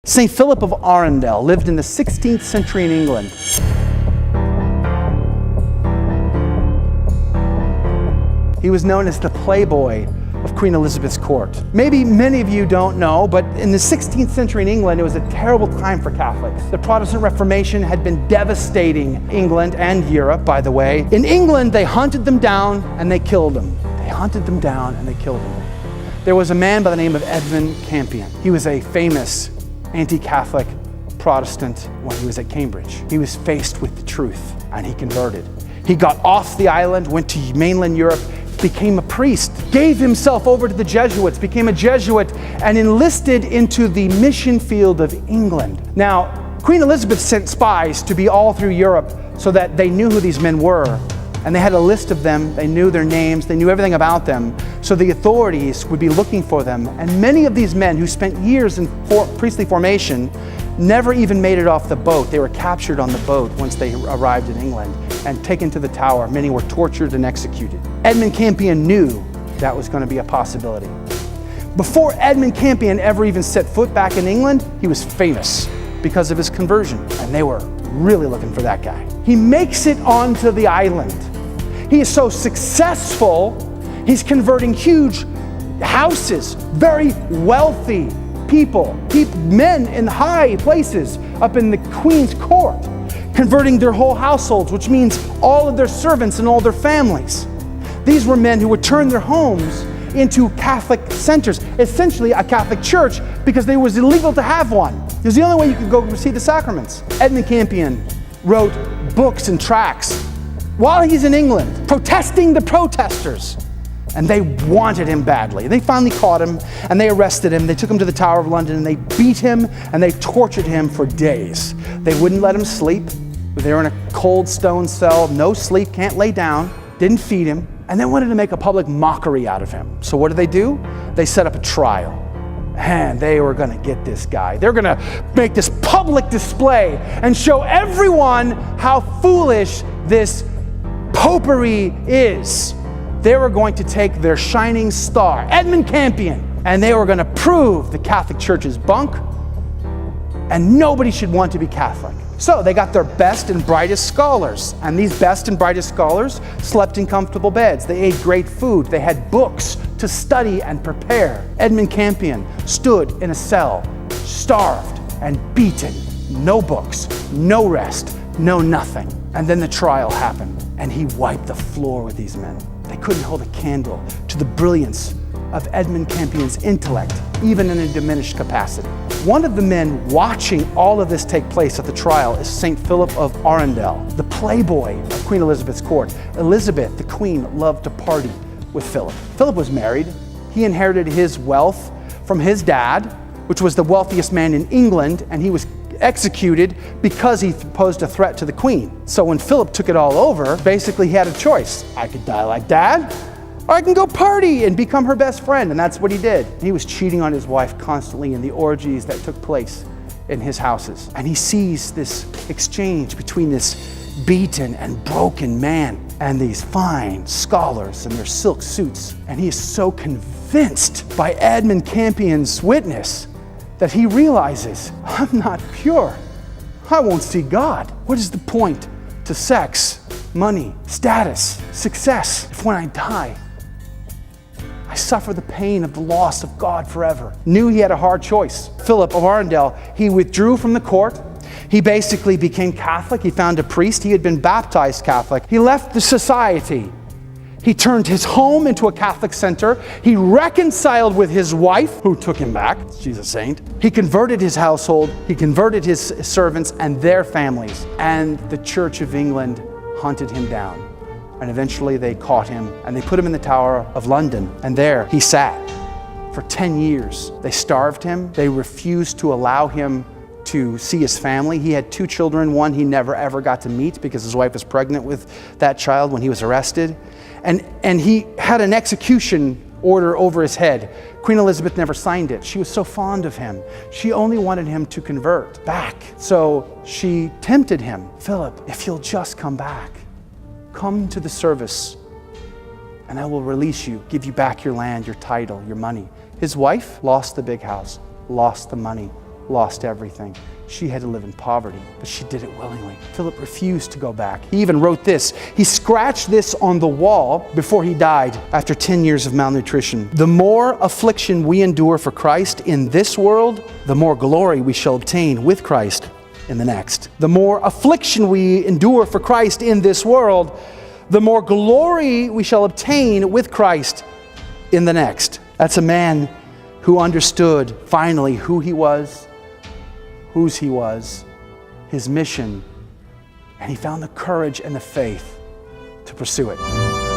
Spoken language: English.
St. Philp of Arundel lived in the 16th century in England. He was known as the playboy of Queen Elizabeth's court. Maybe many of you don't know, but in the 16th century in England, it was a terrible time for Catholics. The Protestant Reformation had been devastating England and Europe, by the way. In England, they hunted them down and they killed them. They hunted them down and they killed them. There was a man by the name of Edmund Campion. He was a famous anti-Catholic Protestant when he was at Cambridge. He was faced with the truth and he converted. He got off the island, went to mainland Europe, became a priest, gave himself over to the Jesuits, became a Jesuit, and enlisted into the mission field of England. Now, Queen Elizabeth sent spies to be all through Europe so that they knew who these men were. And they had a list of them, they knew their names, they knew everything about them, so the authorities would be looking for them. And many of these men who spent years in priestly formation never even made it off the boat. They were captured on the boat once they arrived in England and taken to the Tower. Many were tortured and executed. Edmund Campion knew that was going to be a possibility. Before Edmund Campion ever even set foot back in England, he was famous because of his conversion, and they were really looking for that guy. He makes it onto the island. He is so successful, he's converting huge houses, very wealthy people, men in high places up in the Queen's court, converting their whole households, which means all of their servants and all their families. These were men who would turn their homes into Catholic centers, essentially a Catholic church, because it was illegal to have one. It was the only way you could go receive the sacraments. Edmund Campion wrote books and tracts while he's in England, protesting the protesters. And they wanted him badly. They finally caught him and they arrested him. They took him to the Tower of London and they beat him and they tortured him for days. They wouldn't let him sleep. They were in a cold stone cell, no sleep, can't lay down, didn't feed him, and they wanted to make a public mockery out of him. So what did? They set up a trial. And they were gonna get this guy. They're gonna make this public display and show everyone how foolish this popery is. They were going to take their shining star, Edmund Campion, and they were going to prove the Catholic Church is bunk and nobody should want to be Catholic. So they got their best and brightest scholars, and these best and brightest scholars slept in comfortable beds. They ate great food. They had books to study and prepare. Edmund Campion stood in a cell, starved and beaten. No books, no rest, no nothing. And then the trial happened, and he wiped the floor with these men. They couldn't hold a candle to the brilliance of Edmund Campion's intellect, even in a diminished capacity. One of the men watching all of this take place at the trial is St. Philp of Arundel, the playboy of Queen Elizabeth's court. Elizabeth, the queen, loved to party with Philip. Philip was married. He inherited his wealth from his dad, which was the wealthiest man in England, and he was executed because he posed a threat to the queen. So when Philip took it all over, basically he had a choice. I could die like dad, or I can go party and become her best friend, and that's what he did. He was cheating on his wife constantly in the orgies that took place in his houses. And he sees this exchange between this beaten and broken man and these fine scholars in their silk suits. And he is so convinced by Edmund Campion's witness that he realizes, I'm not pure. I won't see God. What is the point to sex, money, status, success, if when I die, I suffer the pain of the loss of God forever? Knew he had a hard choice. Philp of Arundel, he withdrew from the court. He basically became Catholic. He found a priest. He had been baptized Catholic. He left the society. He turned his home into a Catholic center. He reconciled with his wife, who took him back. She's a saint. He converted his household. He converted his servants and their families. And the Church of England hunted him down. And eventually they caught him and they put him in the Tower of London. And there he sat for 10 years. They starved him. They refused to allow him to see his family. He had 2 children. One he never ever got to meet because his wife was pregnant with that child when he was arrested. And he had an execution order over his head. Queen Elizabeth never signed it. She was so fond of him. She only wanted him to convert back. So she tempted him. Philip, if you'll just come back, come to the service and I will release you, give you back your land, your title, your money. His wife lost the big house, lost the money, lost everything. She had to live in poverty, but she did it willingly. Philip refused to go back. He even wrote this. He scratched this on the wall before he died after 10 years of malnutrition. The more affliction we endure for Christ in this world, the more glory we shall obtain with Christ in the next. The more affliction we endure for Christ in this world, the more glory we shall obtain with Christ in the next. That's a man who understood finally who he was, whose he was, his mission, and he found the courage and the faith to pursue it.